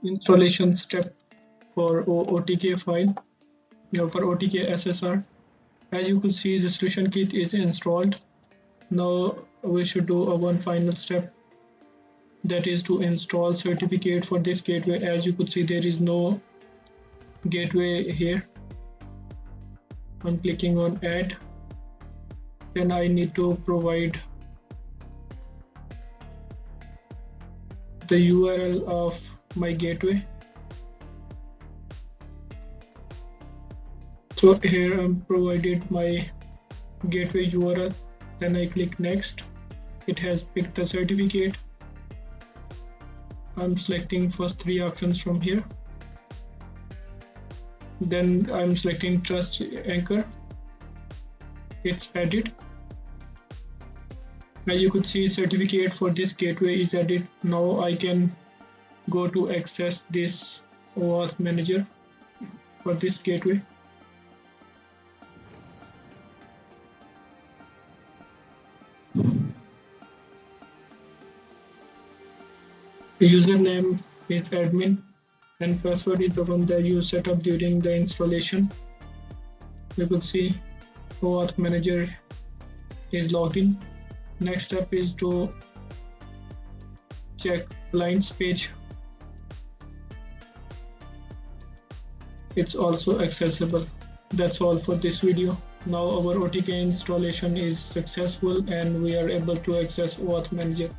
installation step for OTK file, for OTK SSR. As you could see, the solution kit is installed. Now we should do one final step, that is to install certificate for this gateway. As you could see, there is no gateway here. I'm clicking on add. Then I need to provide the URL of my gateway. So here I'm provided my gateway URL. Then I click next. It has picked the certificate. I'm selecting first three options from here. Then I'm selecting trust anchor. It's added. As you could see, certificate for this gateway is added. Now I can go to access this OAuth manager for this gateway. The username is admin and password is the one that you set up during the installation. You could see OAuth manager is logged in. Next step is to check clients page. It's also accessible. That's all for this video. Now our OTK installation is successful and we are able to access OAuth manager.